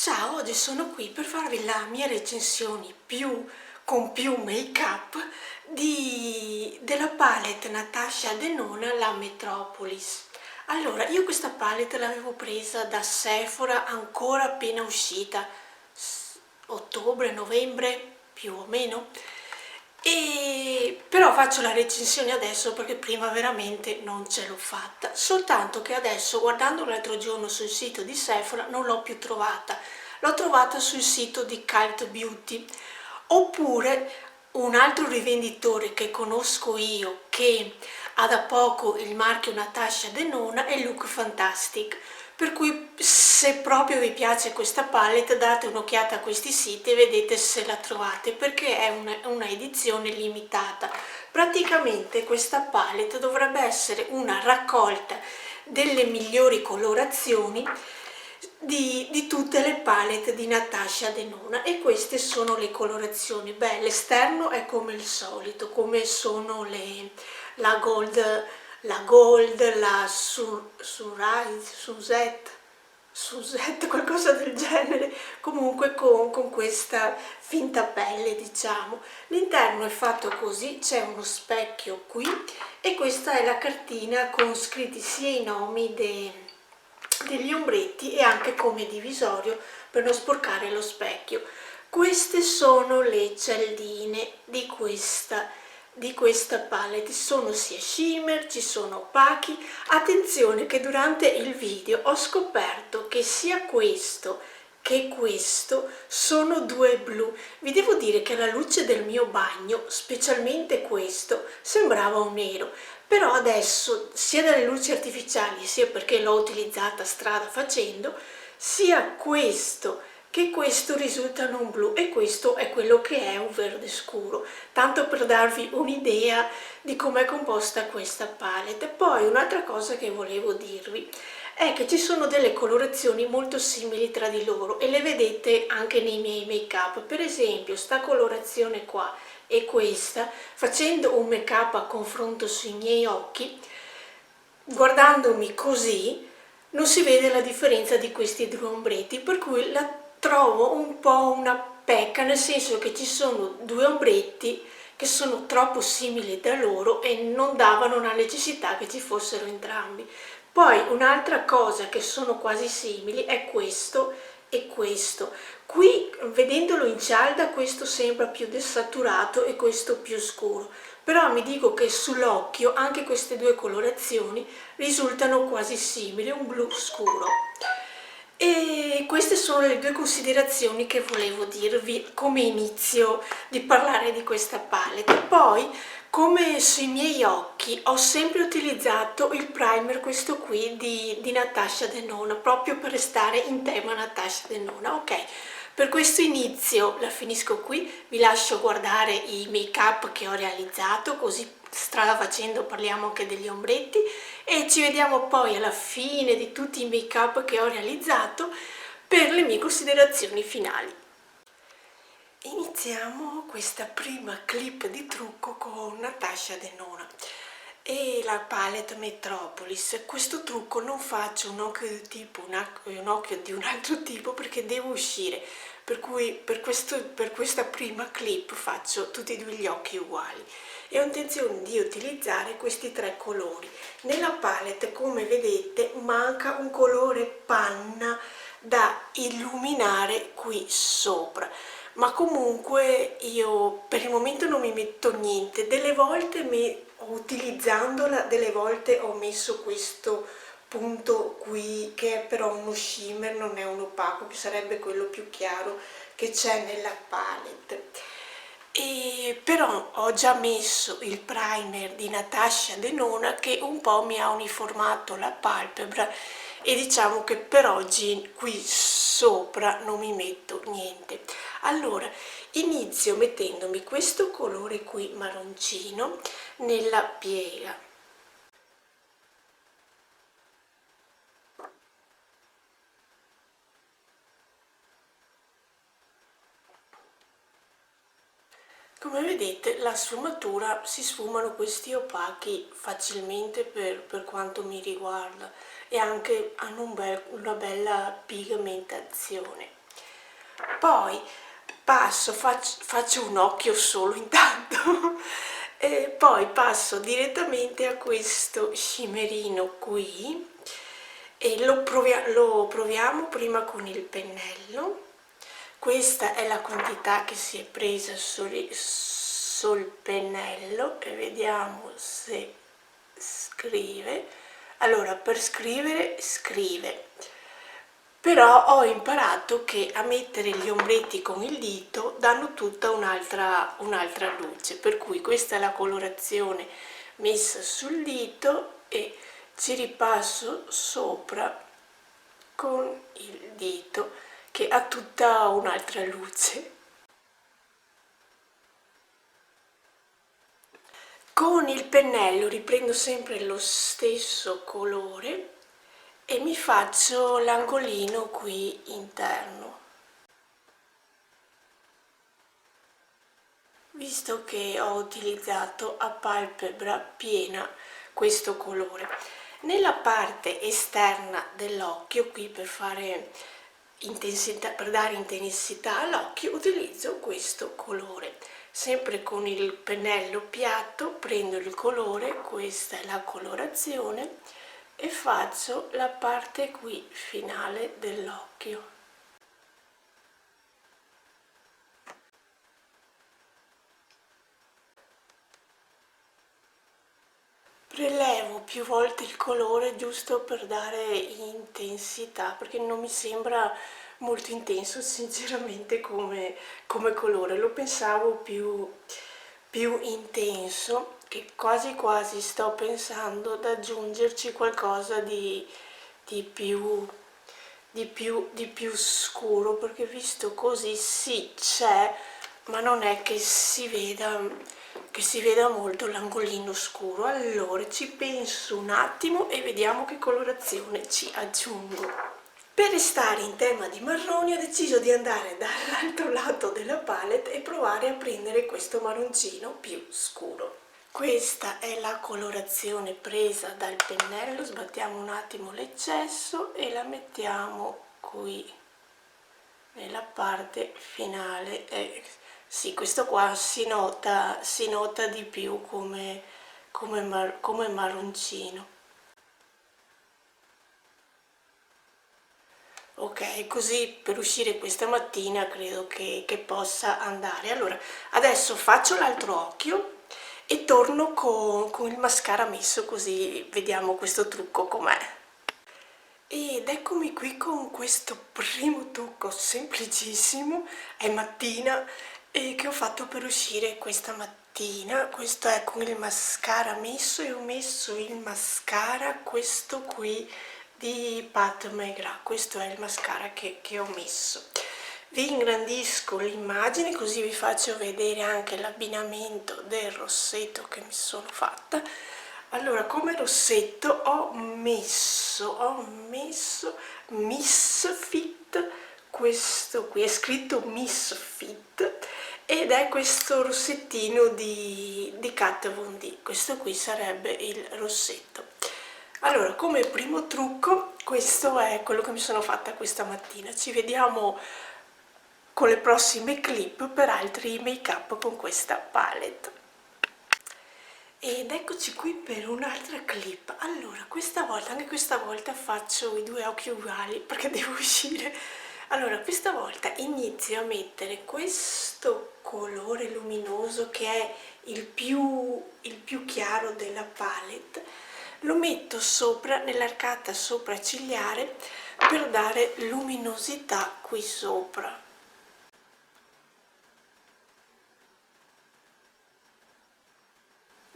Ciao, oggi sono qui per farvi la mia recensione con più make-up della palette Natasha Denona, la Metropolis. Allora, io questa palette l'avevo presa da Sephora ancora appena uscita, ottobre, novembre, più o meno. Però faccio la recensione adesso perché prima veramente non ce l'ho fatta, soltanto che adesso, guardando l'altro giorno sul sito di Sephora, non l'ho più trovata, l'ho trovata sul sito di Cult Beauty. Oppure un altro rivenditore che conosco io, che ha da poco il marchio Natasha Denona, è Look Fantastic, per cui se proprio vi piace questa palette date un'occhiata a questi siti e vedete se la trovate, perché è una edizione limitata. Praticamente questa palette dovrebbe essere una raccolta delle migliori colorazioni di tutte le palette di Natasha Denona, e queste sono le colorazioni. Beh, l'esterno è come il solito, come sono la gold, la Suzette, qualcosa del genere, comunque con questa finta pelle, diciamo. L'interno è fatto così, c'è uno specchio qui e questa è la cartina con scritti sia i nomi degli ombretti e anche come divisorio per non sporcare lo specchio. Queste sono le cialdine di questa palette, sono sia shimmer, ci sono opachi. Attenzione che durante il video ho scoperto che sia questo che questo sono due blu. Vi devo dire che alla luce del mio bagno, specialmente questo, sembrava un nero, però adesso sia dalle luci artificiali sia perché l'ho utilizzata strada facendo, sia questo che questo risultano un blu e questo è quello che è un verde scuro, tanto per darvi un'idea di com'è composta questa palette. Poi un'altra cosa che volevo dirvi è che ci sono delle colorazioni molto simili tra di loro e le vedete anche nei miei make up. Per esempio sta colorazione qua e questa, facendo un make up a confronto sui miei occhi, guardandomi così non si vede la differenza di questi due ombretti, per cui la trovo un po' una pecca, nel senso che ci sono due ombretti che sono troppo simili da loro e non davano la necessità che ci fossero entrambi. Poi un'altra cosa che sono quasi simili è questo e questo. Qui vedendolo in cialda questo sembra più desaturato e questo più scuro, però mi dico che sull'occhio anche queste due colorazioni risultano quasi simili, un blu scuro. E queste sono le due considerazioni che volevo dirvi come inizio di parlare di questa palette. Poi, come sui miei occhi, ho sempre utilizzato il primer, questo qui di Natasha Denona, proprio per restare in tema Natasha Denona. Ok, per questo inizio la finisco qui, vi lascio guardare i make up che ho realizzato, così strada facendo parliamo anche degli ombretti, e ci vediamo poi alla fine di tutti i make up che ho realizzato per le mie considerazioni finali. Iniziamo questa prima clip di trucco con Natasha Denona e la palette Metropolis. Questo trucco non faccio un occhio di tipo, un occhio di un altro tipo, perché devo uscire, per cui per questa prima clip faccio tutti e due gli occhi uguali e ho intenzione di utilizzare questi tre colori. Nella palette, come vedete, manca un colore panna da illuminare qui sopra, ma comunque io per il momento non mi metto niente. Delle volte utilizzandola, delle volte ho messo questo punto qui che è però uno shimmer, non è un opaco, che sarebbe quello più chiaro che c'è nella palette. E però ho già messo il primer di Natasha Denona che un po' mi ha uniformato la palpebra, e diciamo che per oggi qui sopra non mi metto niente. Allora inizio mettendomi questo colore qui marroncino nella piega. Come vedete la sfumatura, si sfumano questi opachi facilmente per quanto mi riguarda, e anche hanno una bella pigmentazione. Poi faccio un occhio solo intanto e poi passo direttamente a questo scimerino qui e lo proviamo prima con il pennello. Questa è la quantità che si è presa sul pennello e vediamo se scrive. Allora, per scrivere scrive, però ho imparato che a mettere gli ombretti con il dito danno tutta un'altra luce, per cui questa è la colorazione messa sul dito e ci ripasso sopra con il dito che ha tutta un'altra luce. Con il pennello riprendo sempre lo stesso colore e mi faccio l'angolino qui interno. Visto che ho utilizzato a palpebra piena questo colore, nella parte esterna dell'occhio, qui per fare intensità, per dare intensità all'occhio, utilizzo questo colore. Sempre con il pennello piatto prendo il colore, questa è la colorazione, e faccio la parte qui finale dell'occhio. Prelevo più volte il colore giusto per dare intensità, perché non mi sembra molto intenso sinceramente come colore. Lo pensavo più intenso, che quasi quasi sto pensando ad aggiungerci qualcosa di più, di più scuro, perché visto così sì c'è, ma non è che si veda molto l'angolino scuro. Allora ci penso un attimo e vediamo che colorazione ci aggiungo. Per restare in tema di marroni ho deciso di andare dall'altro lato della palette e provare a prendere questo marroncino più scuro. Questa è la colorazione presa dal pennello, sbattiamo un attimo l'eccesso e la mettiamo qui nella parte finale. Sì, questo qua si nota di più come marroncino. Ok, così per uscire questa mattina credo che possa andare. Allora, adesso faccio l'altro occhio e torno con il mascara messo, così vediamo questo trucco com'è. Ed eccomi qui con questo primo trucco semplicissimo, è mattina, e che ho fatto per uscire questa mattina. Questo è con il mascara messo e ho messo il mascara, questo qui di Pat McGrath, questo è il mascara che ho messo. Vi ingrandisco l'immagine così vi faccio vedere anche l'abbinamento del rossetto che mi sono fatta. Allora, come rossetto ho messo Misfit, questo qui è scritto Misfit ed è questo rossettino di Kat Von D. Questo qui sarebbe il rossetto. Allora, come primo trucco, questo è quello che mi sono fatta questa mattina. Ci vediamo con le prossime clip per altri make up con questa palette. Ed eccoci qui per un'altra clip. Allora, anche questa volta faccio i due occhi uguali perché devo uscire. Allora, questa volta inizio a mettere questo colore luminoso che è il più chiaro della palette, lo metto sopra nell'arcata sopraccigliare per dare luminosità qui sopra.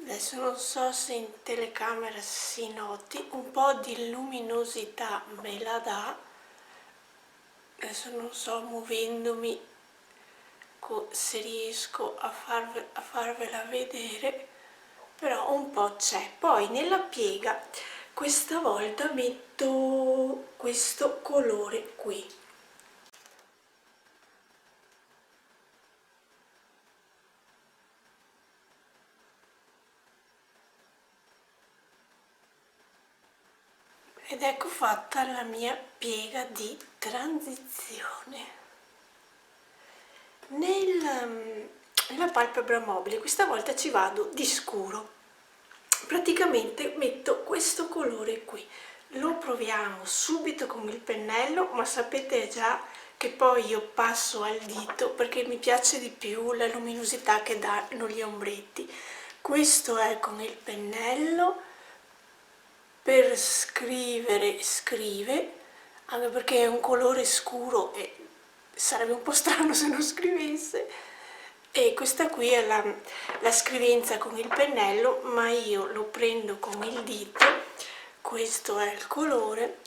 Adesso non so se in telecamera si noti, un po' di luminosità me la dà. Adesso non so, muovendomi, se riesco a farvela vedere, però un po' c'è. Poi nella piega questa volta metto questo colore qui. Ed ecco fatta la mia piega di transizione. nella palpebra mobile questa volta ci vado di scuro, praticamente metto questo colore qui, lo proviamo subito con il pennello, ma sapete già che poi io passo al dito perché mi piace di più la luminosità che danno gli ombretti. Questo è con il pennello, per scrivere scrive, anche perché è un colore scuro e sarebbe un po' strano se non scrivesse. E questa qui è la scrivenza con il pennello, ma io lo prendo con il dito, questo è il colore,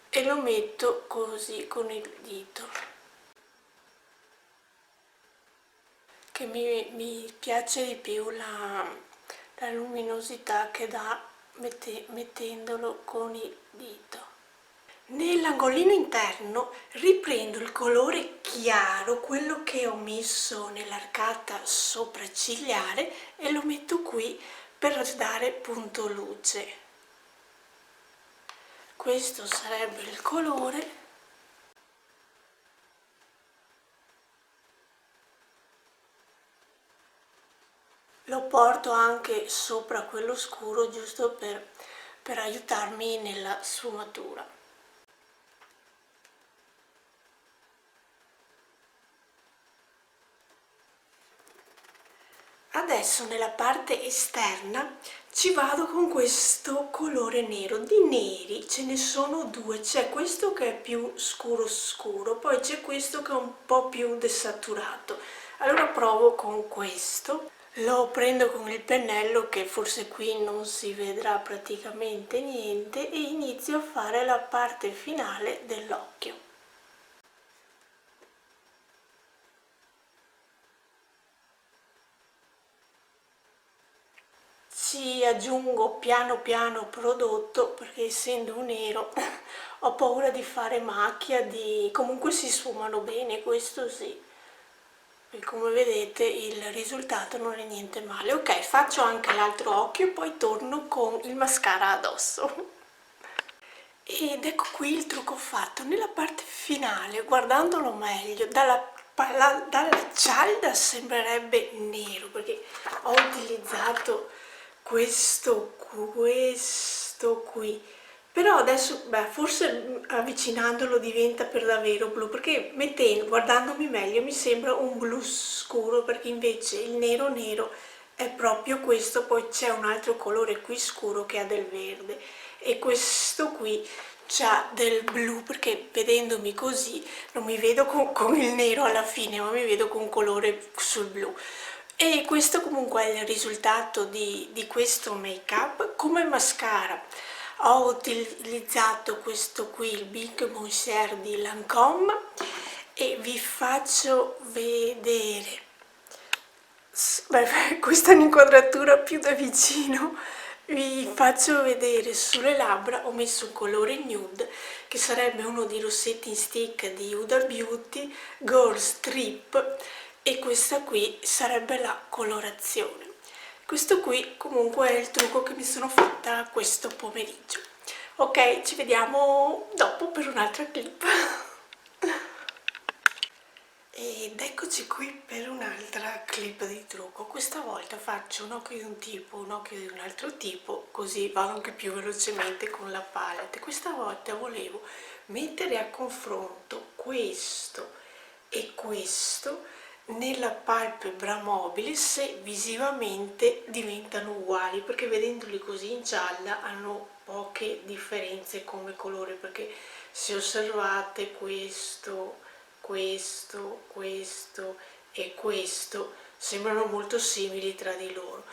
e lo metto così con il dito, che mi piace di più la luminosità che dà mettendolo con il dito. Nell'angolino interno riprendo il colore chiaro, quello che ho messo nell'arcata sopraccigliare, e lo metto qui per dare punto luce. Questo sarebbe il colore. Lo porto anche sopra quello scuro, giusto per aiutarmi nella sfumatura. Adesso nella parte esterna ci vado con questo colore nero. Di neri ce ne sono due, c'è questo che è più scuro scuro, poi c'è questo che è un po' più desaturato. Allora provo con questo, lo prendo con il pennello, che forse qui non si vedrà praticamente niente, e inizio a fare la parte finale dell'occhio. Ci aggiungo piano piano prodotto, perché essendo un nero ho paura di fare macchia, comunque si sfumano bene, questo sì. E come vedete il risultato non è niente male. Ok, faccio anche l'altro occhio e poi torno con il mascara addosso. Ed ecco qui il trucco fatto. Nella parte finale, guardandolo meglio, dalla cialda sembrerebbe nero, perché ho utilizzato questo qui, però adesso forse avvicinandolo diventa per davvero blu, perché guardandomi meglio mi sembra un blu scuro, perché invece il nero nero è proprio questo. Poi c'è un altro colore qui scuro che ha del verde, e questo qui c'ha del blu, perché vedendomi così non mi vedo con il nero alla fine, ma mi vedo con un colore sul blu. E questo comunque è il risultato di questo make up. Come mascara ho utilizzato questo qui, il Big Monsieur di Lancôme, e vi faccio vedere. Questa è un'inquadratura più da vicino. Vi faccio vedere sulle labbra, ho messo un colore nude, che sarebbe uno dei rossetti in stick di Huda Beauty, Girl Strip, e questa qui sarebbe la colorazione. Questo qui comunque è il trucco che mi sono fatta questo pomeriggio. Ok, ci vediamo dopo per un'altra clip. Ed eccoci qui per un'altra clip di trucco. Questa volta faccio un occhio di un tipo, un occhio di un altro tipo, così vado anche più velocemente con la palette. Questa volta volevo mettere a confronto questo e questo nella palpebra mobile, se visivamente diventano uguali, perché vedendoli così in gialla hanno poche differenze come colore, perché se osservate questo e questo sembrano molto simili tra di loro,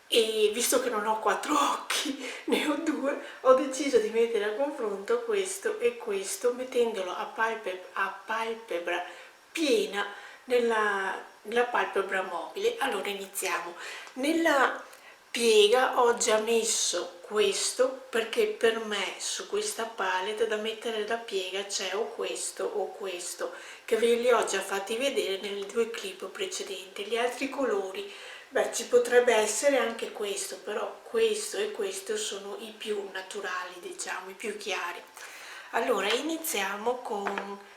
e visto che non ho 4 occhi, ne ho 2, ho deciso di mettere a confronto questo e questo, mettendolo a palpebra piena nella palpebra mobile. Allora iniziamo. Nella piega ho già messo questo, perché per me su questa palette da mettere la piega c'è o questo, che ve li ho già fatti vedere nelle 2 clip precedenti. Gli altri colori, ci potrebbe essere anche questo, però questo e questo sono i più naturali, diciamo, i più chiari. Allora iniziamo con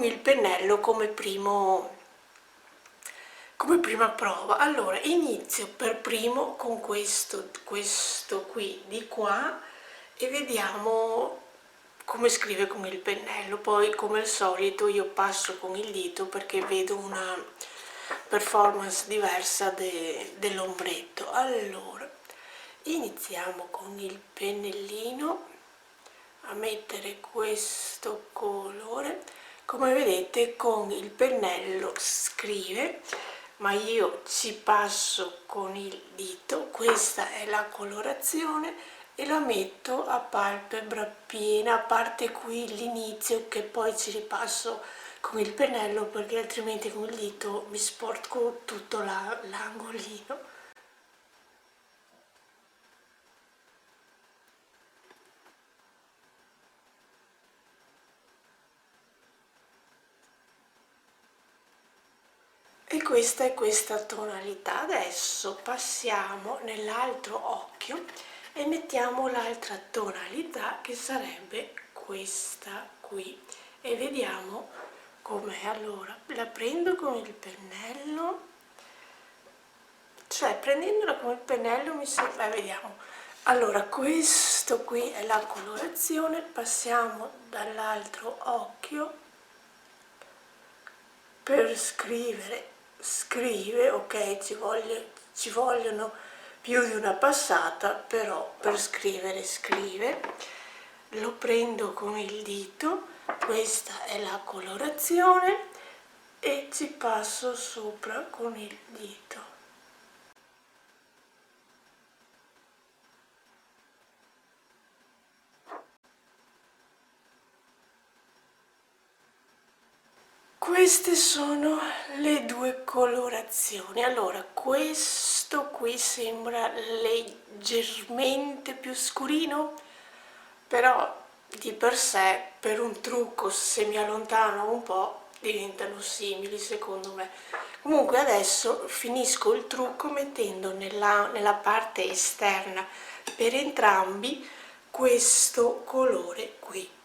il pennello come primo come prima prova. Allora inizio per primo con questo qui di qua e vediamo come scrive con il pennello. Poi come al solito io passo con il dito perché vedo una performance diversa dell'ombretto. Allora iniziamo con il pennellino a mettere questo colore. Come vedete con il pennello scrive, ma io ci passo con il dito. Questa è la colorazione e la metto a palpebra piena, a parte qui l'inizio che poi ci ripasso con il pennello perché altrimenti con il dito mi sporco tutto l'angolino. E questa è questa tonalità. Adesso passiamo nell'altro occhio e mettiamo l'altra tonalità che sarebbe questa qui e vediamo com'è. Allora la prendo con il pennello, cioè prendendola con il pennello mi sembra, vediamo. Allora questo qui è la colorazione, passiamo dall'altro occhio per scrive, ok, ci vogliono più di una passata, però per scrive, lo prendo con il dito, questa è la colorazione e ci passo sopra con il dito. Queste sono le due colorazioni. Allora questo qui sembra leggermente più scurino, però di per sé per un trucco, se mi allontano un po', diventano simili secondo me. Comunque adesso finisco il trucco mettendo nella parte esterna per entrambi questo colore qui.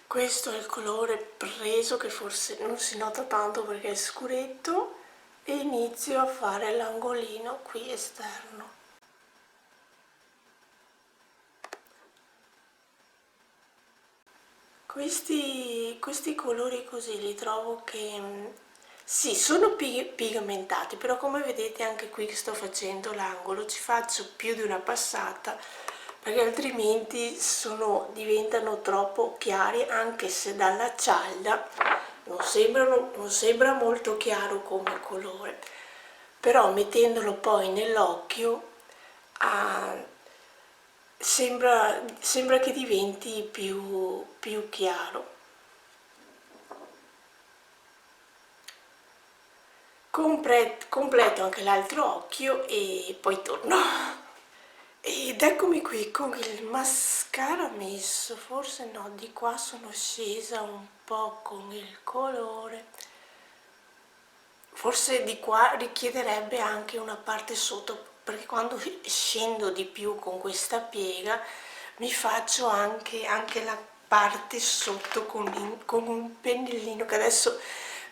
Questo è il colore preso, che forse non si nota tanto perché è scuretto, e inizio a fare l'angolino qui esterno. Questi colori così li trovo che sì, sono pigmentati, però come vedete anche qui che sto facendo l'angolo ci faccio più di una passata perché altrimenti diventano troppo chiari, anche se dalla cialda non sembra molto chiaro come colore, però mettendolo poi nell'occhio sembra che diventi più chiaro. Completo anche l'altro occhio e poi torno. Ed eccomi qui con il mascara messo, forse no, di qua sono scesa un po' con il colore, forse di qua richiederebbe anche una parte sotto, perché quando scendo di più con questa piega mi faccio anche la parte sotto con un pennellino che adesso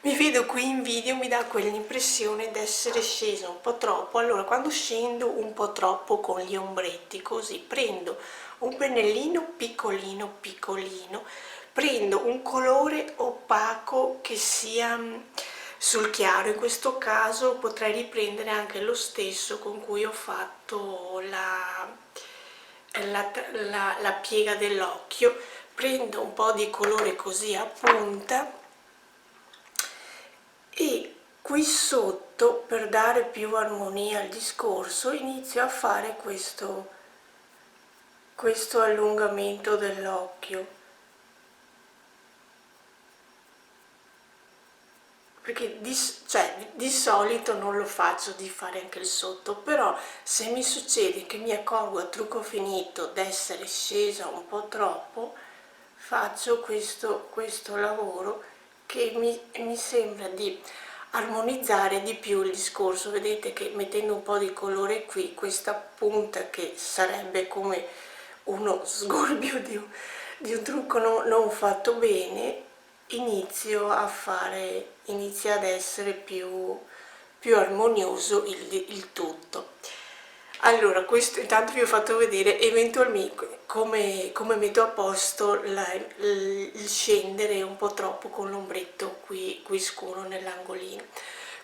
mi vedo qui in video, mi dà quell'impressione di essere scesa un po' troppo. Allora quando scendo un po' troppo con gli ombretti così prendo un pennellino piccolino piccolino, prendo un colore opaco che sia sul chiaro, in questo caso potrei riprendere anche lo stesso con cui ho fatto la piega dell'occhio. Prendo un po' di colore così a punta e qui sotto, per dare più armonia al discorso, inizio a fare questo allungamento dell'occhio, perché di solito non lo faccio di fare anche il sotto, però se mi succede che mi accorgo a trucco finito d'essere scesa un po' troppo, faccio questo lavoro che mi sembra di armonizzare di più il discorso. Vedete che mettendo un po' di colore qui, questa punta che sarebbe come uno sgorbio di un trucco non fatto bene, inizia ad essere più più armonioso il tutto. Allora, questo intanto vi ho fatto vedere eventualmente come metto a posto il scendere un po' troppo con l'ombretto qui scuro nell'angolino.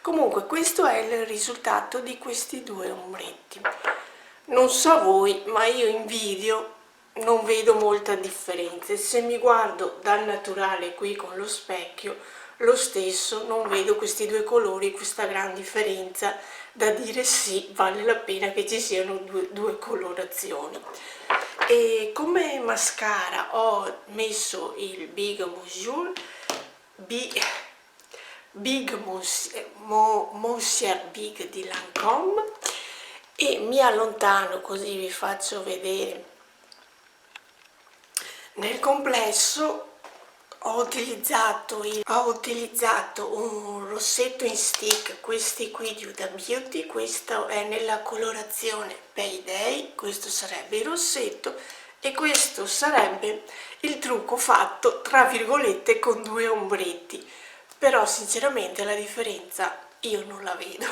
Comunque questo è il risultato di questi due ombretti. Non so voi, ma io in video non vedo molta differenza. Se mi guardo dal naturale qui con lo specchio, lo stesso non vedo questi due colori, questa gran differenza da dire sì, vale la pena che ci siano due colorazioni. E come mascara ho messo il Big Monsieur Monsieur Big di Lancôme, e mi allontano così vi faccio vedere nel complesso. Ho utilizzato un rossetto in stick, questi qui di Huda Beauty. Questo è nella colorazione Payday, questo sarebbe il rossetto e questo sarebbe il trucco fatto tra virgolette con due ombretti, però sinceramente la differenza io non la vedo.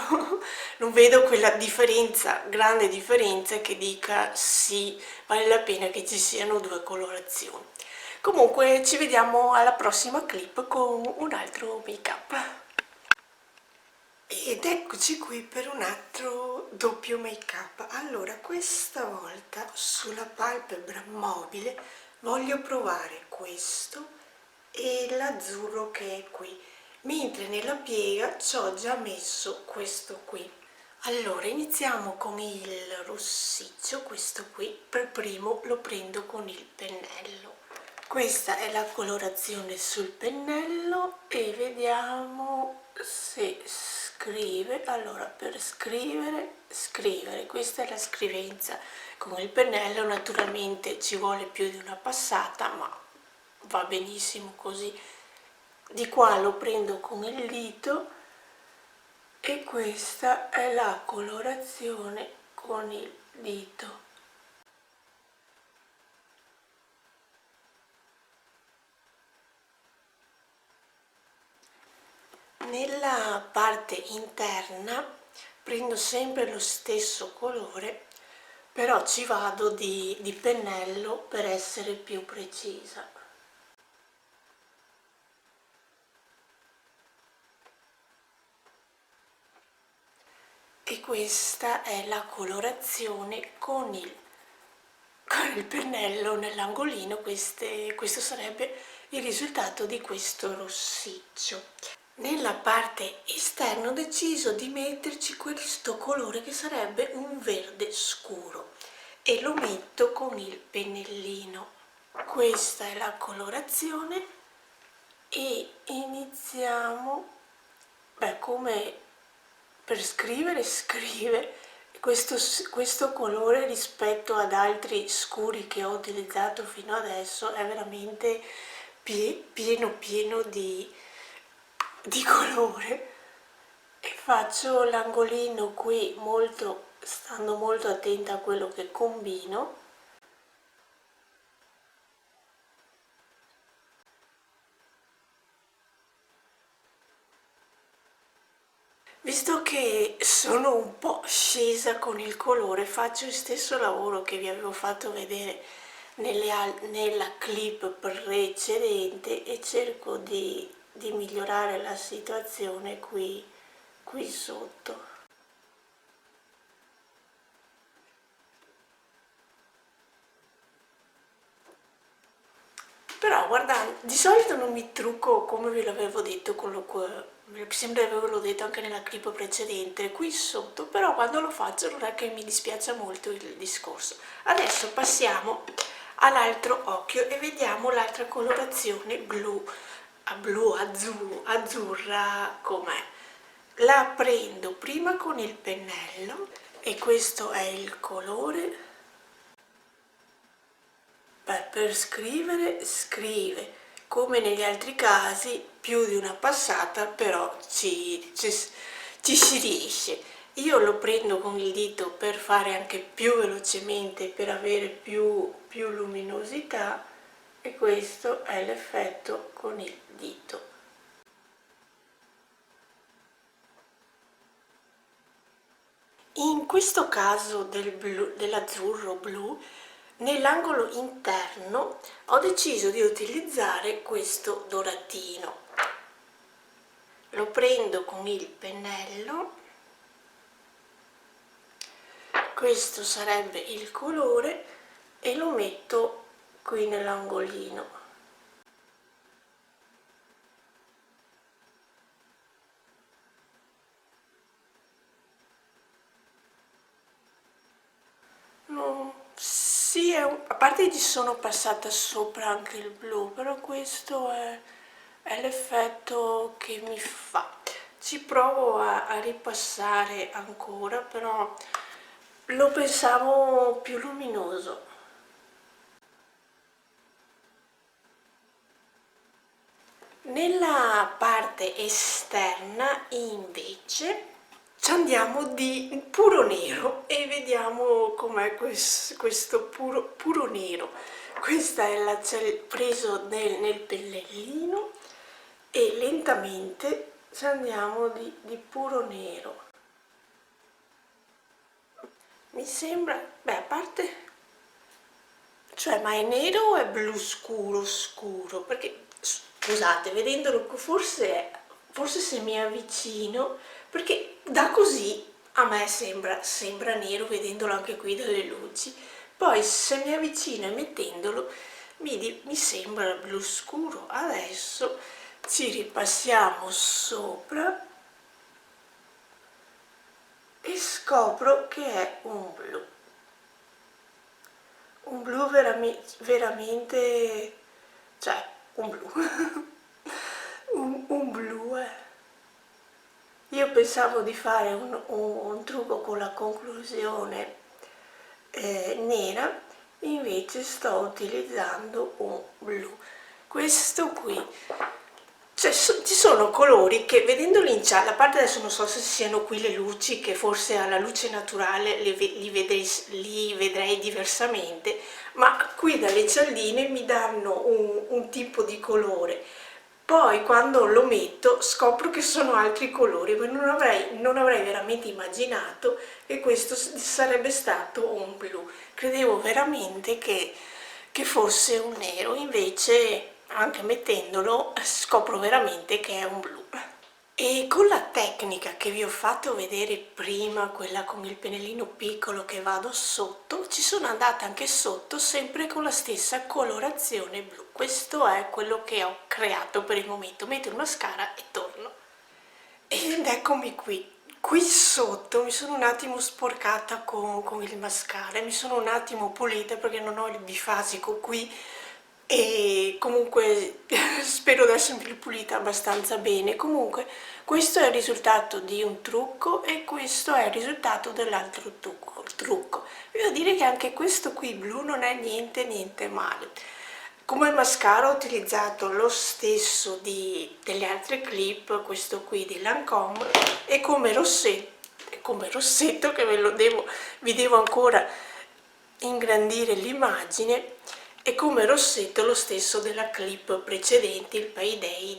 Non vedo quella differenza, grande differenza che dica sì, vale la pena che ci siano due colorazioni. Comunque ci vediamo alla prossima clip con un altro make up. Ed eccoci qui per un altro doppio make up. Allora, questa volta sulla palpebra mobile voglio provare questo e l'azzurro che è qui, mentre nella piega ci ho già messo questo qui. Allora, iniziamo con il rossiccio, questo qui. Per primo lo prendo con il pennello. Questa è la colorazione sul pennello e vediamo se scrive. Allora, per scrivere, questa è la scrivenza. Con il pennello naturalmente ci vuole più di una passata, ma va benissimo così. Di qua lo prendo con il dito e questa è la colorazione con il dito. Nella parte interna prendo sempre lo stesso colore, però ci vado di pennello per essere più precisa. E questa è la colorazione con il pennello nell'angolino. Questo sarebbe il risultato di questo rossiccio. Nella parte esterna ho deciso di metterci questo colore che sarebbe un verde scuro e lo metto con il pennellino. Questa è la colorazione e iniziamo, come per scrivere, questo colore rispetto ad altri scuri che ho utilizzato fino adesso è veramente pieno di colore, e faccio l'angolino qui stando molto attenta a quello che combino. Visto che sono un po' scesa con il colore, faccio il stesso lavoro che vi avevo fatto vedere nella clip precedente e cerco di migliorare la situazione qui sotto. Però guardate, di solito non mi trucco come ve l'avevo detto, sempre ve l'ho detto anche nella clip precedente, qui sotto, però quando lo faccio non è che mi dispiace molto il discorso. Adesso passiamo all'altro occhio e vediamo l'altra colorazione blu, azzurra com'è. La prendo prima con il pennello e questo è il colore. Per scrivere, scrive come negli altri casi più di una passata, però ci si riesce. Io lo prendo con il dito per fare anche più velocemente, per avere più luminosità, e questo è l'effetto con il dito. In questo caso dell'azzurro blu, nell'angolo interno ho deciso di utilizzare questo doratino. Lo prendo con il pennello, questo sarebbe il colore, e lo metto qui nell'angolino. Sì, a parte che ci sono passata sopra anche il blu, però questo è l'effetto che mi fa. Ci provo a ripassare ancora, però lo pensavo più luminoso. Nella parte esterna invece ci andiamo di puro nero e vediamo com'è questo puro nero. Questa è la preso nel pennellino e lentamente ci andiamo di puro nero. Mi sembra, beh, a parte, cioè, ma è nero o è blu scuro scuro? Perché, scusate, vedendolo forse se mi avvicino, perché da così a me sembra nero vedendolo anche qui dalle luci. Poi se mi avvicino e mettendolo mi sembra blu scuro. Adesso ci ripassiamo sopra e scopro che è un blu veramente, cioè un blu, un blu. Io pensavo di fare un trucco con la conclusione nera, invece sto utilizzando un blu. Questo qui, cioè, ci sono colori che vedendoli in giallo, a parte adesso non so se siano qui le luci, che forse alla luce naturale li vedrei diversamente, ma qui dalle cialdine mi danno un tipo di colore. Poi quando lo metto scopro che sono altri colori, ma non avrei veramente immaginato che questo sarebbe stato un blu. Credevo veramente che fosse un nero, invece anche mettendolo scopro veramente che è un blu. E con la tecnica che vi ho fatto vedere prima, quella con il pennellino piccolo che vado sotto, ci sono andata anche sotto sempre con la stessa colorazione blu. Questo è quello che ho creato per il momento. Metto il mascara e torno. Ed eccomi qui. Qui sotto mi sono un attimo sporcata con il mascara, mi sono un attimo pulita perché non ho il bifasico qui e comunque spero di essermi pulita abbastanza bene. Comunque questo è il risultato di un trucco e questo è il risultato dell'altro trucco. Devo dire che anche questo qui blu non è niente male. Come mascara ho utilizzato lo stesso delle altre clip, questo qui di Lancome, e come rossetto che vi devo ancora ingrandire l'immagine, e come rossetto lo stesso della clip precedente, il Payday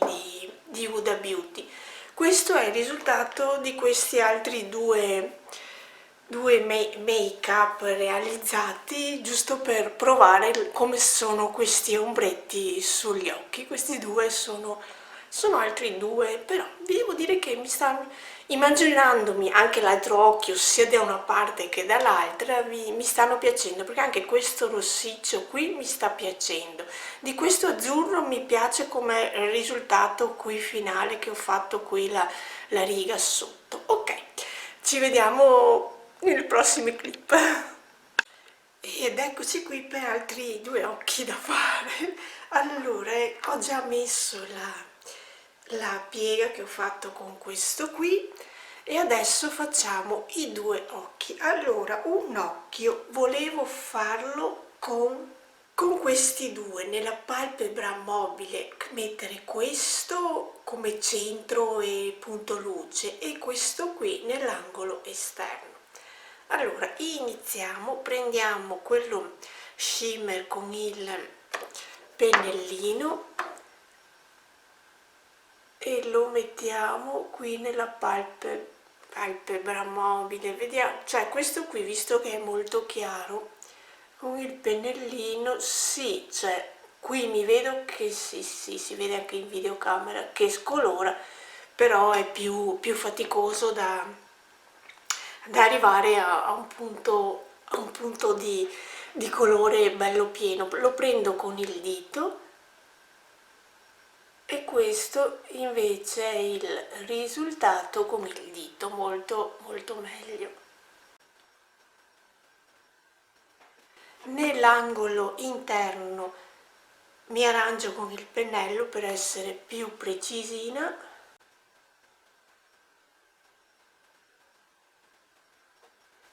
di Huda Beauty. Questo è il risultato di questi altri due make up realizzati giusto per provare come sono questi ombretti sugli occhi. Questi due sono altri due, però vi devo dire che mi stanno, immaginandomi anche l'altro occhio sia da una parte che dall'altra, mi stanno piacendo, perché anche questo rossiccio qui mi sta piacendo. Di questo azzurro mi piace come risultato qui finale, che ho fatto qui la riga sotto. Ok, ci vediamo nelle prossime clip. Ed eccoci qui per altri due occhi da fare. Allora, ho già messo la piega che ho fatto con questo qui e adesso facciamo i due occhi. Allora, un occhio volevo farlo con questi due, nella palpebra mobile mettere questo come centro e punto luce e questo qui nell'angolo esterno. Allora iniziamo, prendiamo quello shimmer con il pennellino e lo mettiamo qui nella palpebra mobile, vediamo, cioè questo qui, visto che è molto chiaro, con il pennellino, sì, cioè qui mi vedo che sì, si vede anche in videocamera che scolora, però è più faticoso da arrivare a un punto di colore bello pieno. Lo prendo con il dito e questo invece è il risultato con il dito, molto molto meglio. Nell'angolo interno mi arrangio con il pennello per essere più precisina.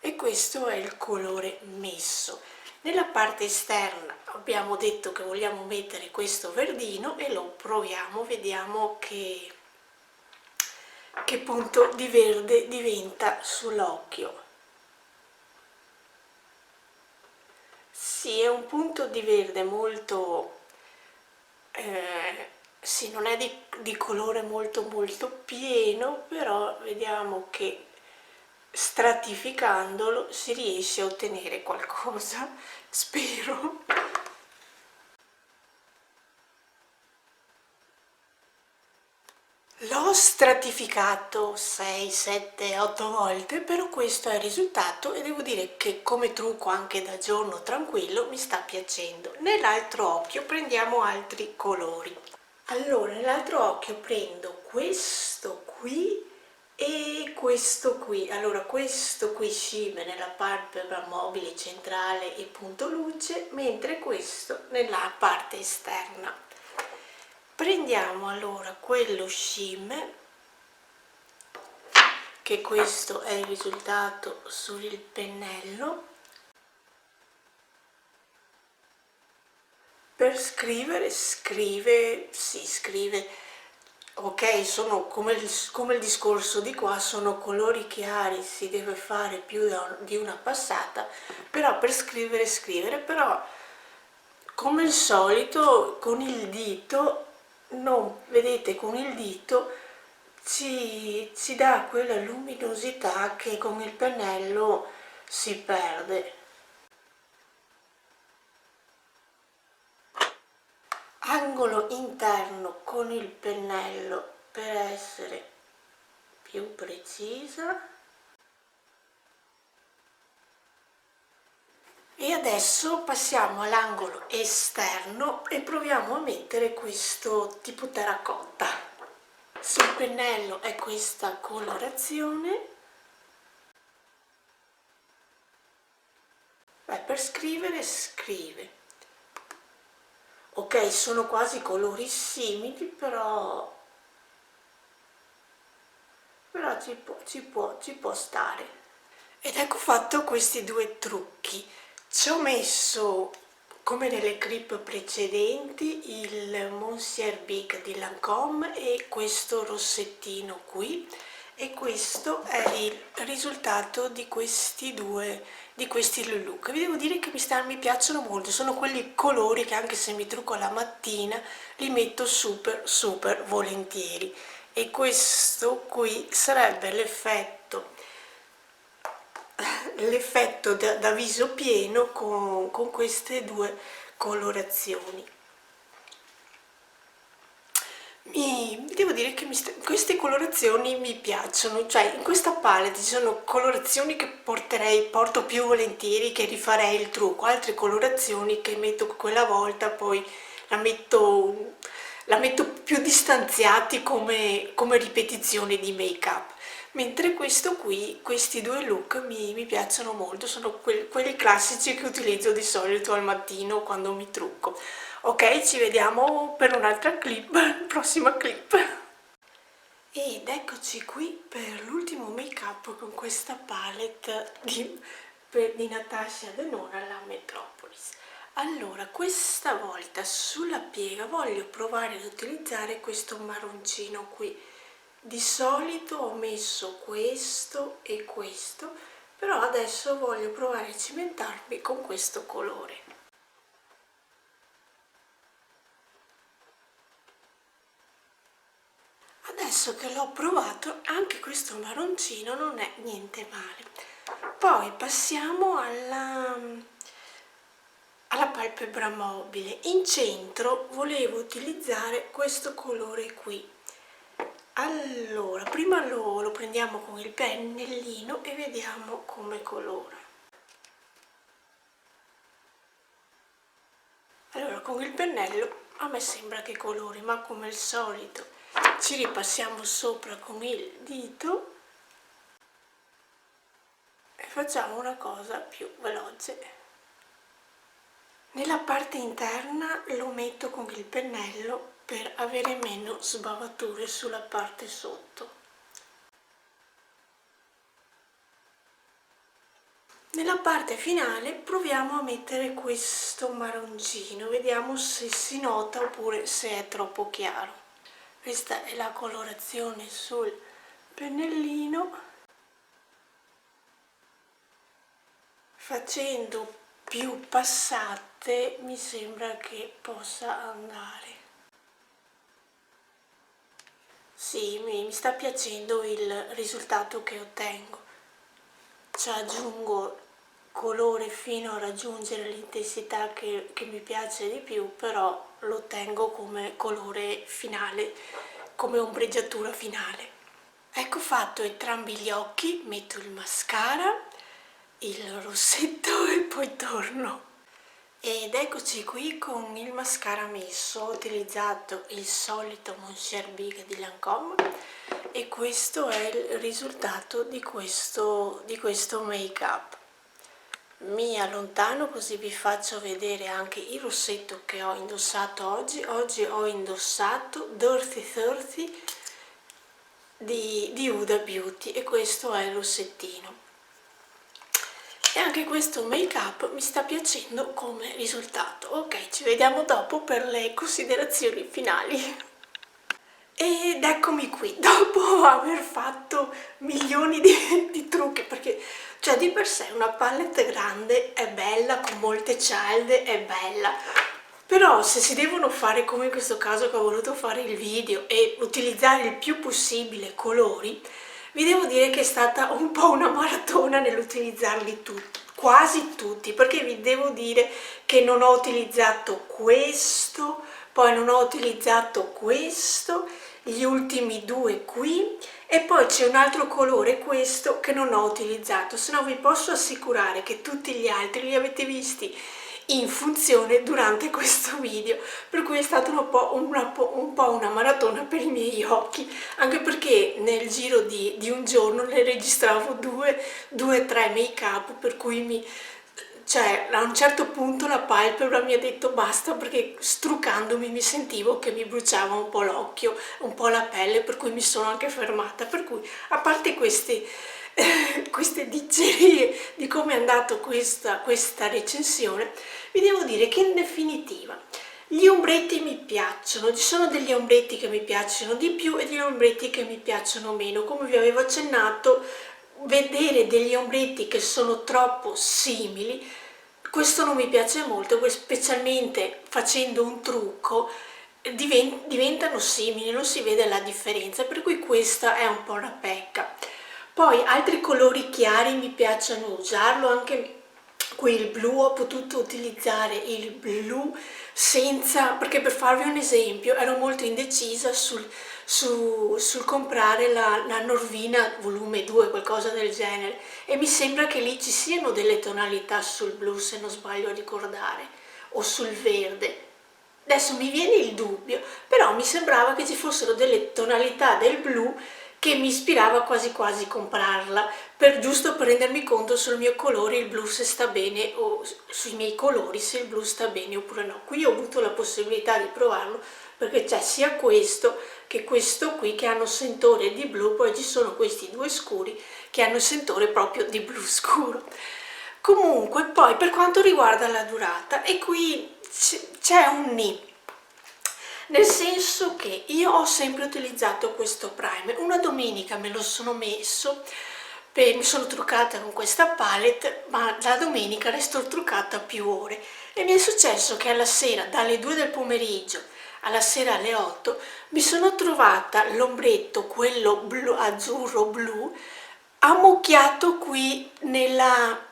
E questo è il colore messo. Nella parte esterna abbiamo detto che vogliamo mettere questo verdino e lo proviamo, vediamo che punto di verde diventa sull'occhio. Sì, è un punto di verde molto, sì, non è di colore molto molto pieno, però vediamo che stratificandolo si riesce a ottenere qualcosa, spero. L'ho stratificato 6, 7, 8 volte, però questo è il risultato e devo dire che come trucco anche da giorno tranquillo mi sta piacendo. Nell'altro occhio prendiamo altri colori. Allora, nell'altro occhio prendo questo qui e questo qui. Allora, questo qui scime nella palpebra mobile centrale e punto luce, mentre questo nella parte esterna. Prendiamo allora quello shimmer, che questo è il risultato sul pennello, per scrivere, scrive, ok, sono come il discorso di qua, sono colori chiari, si deve fare più di una passata, però per scrivere, però come al solito con il dito, non, vedete, con il dito ci dà quella luminosità che con il pennello si perde. Angolo interno con il pennello per essere più precisa. E adesso passiamo all'angolo esterno e proviamo a mettere questo tipo terracotta. Sul pennello è questa colorazione. Per scrivere, scrive. Ok, sono quasi colori simili, però ci può stare. Ed ecco fatto questi due trucchi. Ci ho messo, come nelle clip precedenti, il Monsieur Big di Lancôme e questo rossettino qui, e questo è il risultato di questi look. Vi devo dire che mi piacciono molto, sono quelli colori che anche se mi trucco la mattina li metto super volentieri. E questo qui sarebbe l'effetto da viso pieno con queste due colorazioni. Devo dire che queste colorazioni mi piacciono, cioè in questa palette ci sono colorazioni che porto più volentieri, che rifarei il trucco, altre colorazioni che metto quella volta, poi la metto più distanziati come ripetizione di make up. Mentre questo qui, questi due look mi piacciono molto, sono quelli classici che utilizzo di solito al mattino quando mi trucco. Ok, ci vediamo per un'altra clip, prossima clip. Ed eccoci qui per l'ultimo make up con questa palette di Natasha Denona, la Metropolis. Allora, questa volta sulla piega voglio provare ad utilizzare questo marroncino qui. Di solito ho messo questo e questo, però adesso voglio provare a cimentarmi con questo colore. adesso che l'ho provato anche questo marroncino non è niente male. Poi passiamo alla palpebra mobile. In centro volevo utilizzare questo colore qui. Allora, prima lo prendiamo con il pennellino e vediamo come colora. Allora, con il pennello a me sembra che colori, ma come al solito ci ripassiamo sopra con il dito e facciamo una cosa più veloce. Nella parte interna lo metto con il pennello per avere meno sbavature sulla parte sotto. Nella parte finale proviamo a mettere questo marroncino, vediamo se si nota oppure se è troppo chiaro. Questa è la colorazione sul pennellino. Facendo più passate mi sembra che possa andare. Sì, mi sta piacendo il risultato che ottengo. Ci aggiungo colore fino a raggiungere l'intensità che mi piace di più, però lo ottengo come colore finale, come ombreggiatura finale. Ecco fatto entrambi gli occhi, metto il mascara, il rossetto e poi torno. Ed eccoci qui con il mascara messo. Ho utilizzato il solito Monsieur Big di Lancôme e questo è il risultato di questo make up. Mi allontano così vi faccio vedere anche il rossetto che ho indossato oggi. Oggi ho indossato Dirty 30 di Huda Beauty e questo è il rossettino. E anche questo make up mi sta piacendo come risultato. Ok, ci vediamo dopo per le considerazioni finali. Ed eccomi qui, dopo aver fatto milioni di trucchi, perché cioè di per sé una palette grande è bella, con molte cialde è bella, però se si devono fare come in questo caso che ho voluto fare il video e utilizzare il più possibile colori, vi devo dire che è stata un po' una maratona nell'utilizzarli tutti, quasi tutti, perché vi devo dire che non ho utilizzato questo, poi non ho utilizzato questo, gli ultimi due qui e poi c'è un altro colore, questo, che non ho utilizzato, se no vi posso assicurare che tutti gli altri li avete visti in funzione durante questo video, per cui è stata un po' una maratona per i miei occhi, anche perché nel giro di un giorno ne registravo due, tre make up, per cui cioè a un certo punto la palpebra mi ha detto basta, perché struccandomi mi sentivo che mi bruciava un po' l'occhio, un po' la pelle, per cui mi sono anche fermata. Per cui, a parte queste dicerie di come è andata questa recensione, vi devo dire che in definitiva gli ombretti mi piacciono, ci sono degli ombretti che mi piacciono di più e degli ombretti che mi piacciono meno. Come vi avevo accennato, vedere degli ombretti che sono troppo simili, questo non mi piace molto, specialmente facendo un trucco diventano simili, non si vede la differenza, per cui questa è un po' una pecca. Poi altri colori chiari mi piacciono usarlo, anche qui il blu, ho potuto utilizzare il blu senza, perché per farvi un esempio ero molto indecisa sul comprare la Norvina volume 2, qualcosa del genere, e mi sembra che lì ci siano delle tonalità sul blu, se non sbaglio a ricordare, o sul verde. Adesso mi viene il dubbio, però mi sembrava che ci fossero delle tonalità del blu che mi ispirava quasi quasi comprarla, giusto per rendermi conto sul mio colore il blu se sta bene, o sui miei colori se il blu sta bene oppure no. Qui ho avuto la possibilità di provarlo, perché c'è sia questo che questo qui che hanno sentore di blu, poi ci sono questi due scuri che hanno sentore proprio di blu scuro. Comunque, poi per quanto riguarda la durata, e qui c'è un ni, nel senso che io ho sempre utilizzato questo primer. Una domenica me lo sono messo, mi sono truccata con questa palette, ma la domenica resto truccata più ore e mi è successo che alla sera dalle 2 del pomeriggio alla sera alle 8, mi sono trovata l'ombretto, quello blu, azzurro blu, ammucchiato qui nella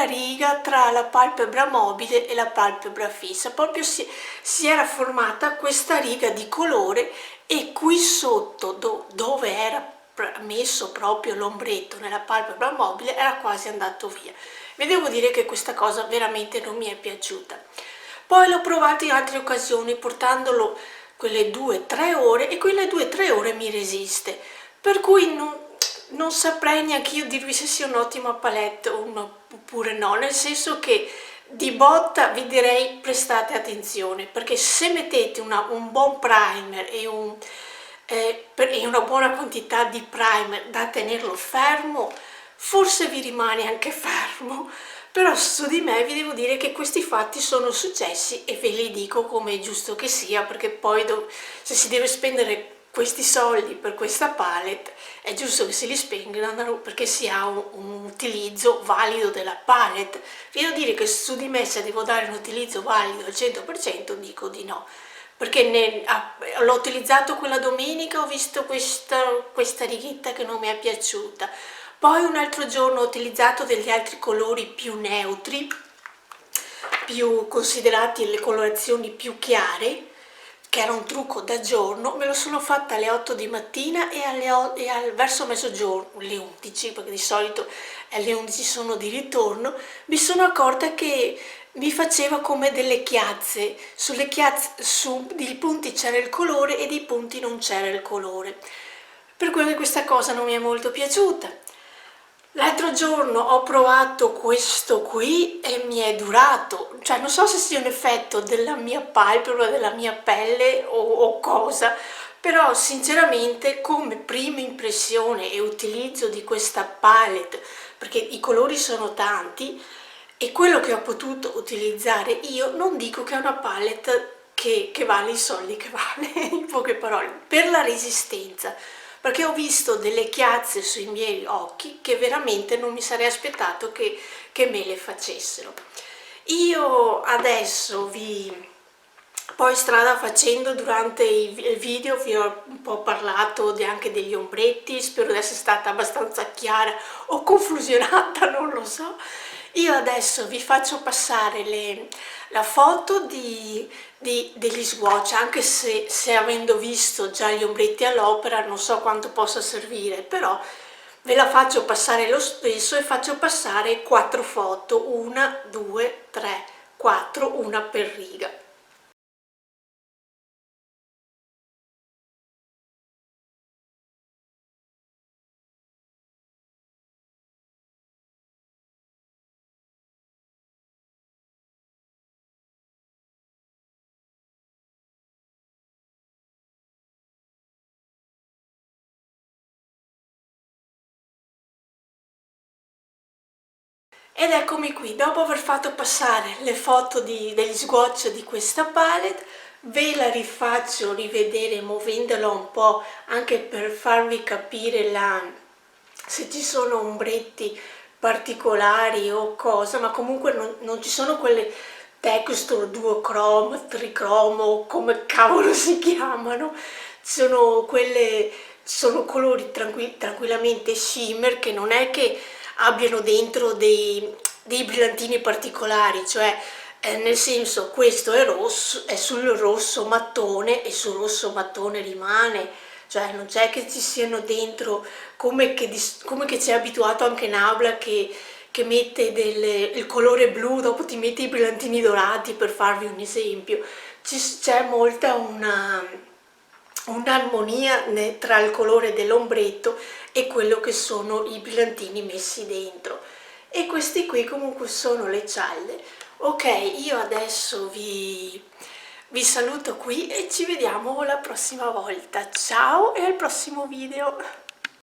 riga tra la palpebra mobile e la palpebra fissa. Proprio si era formata questa riga di colore, e qui sotto dove era messo proprio l'ombretto nella palpebra mobile era quasi andato via. Vi devo dire che questa cosa veramente non mi è piaciuta. Poi l'ho provato in altre occasioni portandolo quelle 2-3 ore, e quelle 2-3 ore mi resiste, per cui non saprei neanche io dirvi se sia un'ottima palette oppure no, nel senso che di botta vi direi prestate attenzione, perché se mettete un buon primer e una buona quantità di primer da tenerlo fermo, forse vi rimane anche fermo, però su di me vi devo dire che questi fatti sono successi e ve li dico come è giusto che sia, perché poi se si deve spendere questi soldi per questa palette è giusto che se li spengano perché si ha un utilizzo valido della palette. Vi devo dire che su di me, se devo dare un utilizzo valido al 100%, dico di no, perché l'ho utilizzato quella domenica, ho visto questa righetta che non mi è piaciuta, poi un altro giorno ho utilizzato degli altri colori più neutri, più considerati le colorazioni più chiare, che era un trucco da giorno. Me lo sono fatta alle 8 di mattina e verso mezzogiorno, alle 11, perché di solito alle 11 sono di ritorno, mi sono accorta che mi faceva come delle chiazze, sulle chiazze, su dei punti c'era il colore e dei punti non c'era il colore, per cui questa cosa non mi è molto piaciuta. L'altro giorno ho provato questo qui e mi è durato, cioè non so se sia un effetto della mia palpebra, della mia pelle o cosa, però sinceramente come prima impressione e utilizzo di questa palette, perché i colori sono tanti e quello che ho potuto utilizzare io, non dico che è una palette che vale i soldi che vale, in poche parole, per la resistenza, perché ho visto delle chiazze sui miei occhi che veramente non mi sarei aspettato che me le facessero. Io adesso poi strada facendo, durante il video vi ho un po' parlato anche degli ombretti, spero di essere stata abbastanza chiara o confusionata, non lo so. Io adesso vi faccio passare la foto degli swatch, anche se avendo visto già gli ombretti all'opera non so quanto possa servire, però ve la faccio passare lo stesso e faccio passare 4 foto, 1, 2, 3, 4, una per riga. Ed eccomi qui, dopo aver fatto passare le foto degli swatch di questa palette, ve la rifaccio rivedere muovendola un po', anche per farvi capire se ci sono ombretti particolari o cosa, ma comunque non ci sono quelle texture duochrome, trichrome o come cavolo si chiamano, sono colori tranquillamente shimmer, che non è che abbiano dentro dei brillantini particolari, cioè nel senso, questo è rosso, è sul rosso mattone e sul rosso mattone rimane, cioè non c'è che ci siano dentro come che ci è abituato anche Nabla, che mette il colore blu, dopo ti mette i brillantini dorati, per farvi un esempio. C'è molta un'armonia tra il colore dell'ombretto e quello che sono i brillantini messi dentro. E questi qui comunque sono le cialde. Ok, io adesso vi saluto qui e ci vediamo la prossima volta. Ciao e al prossimo video!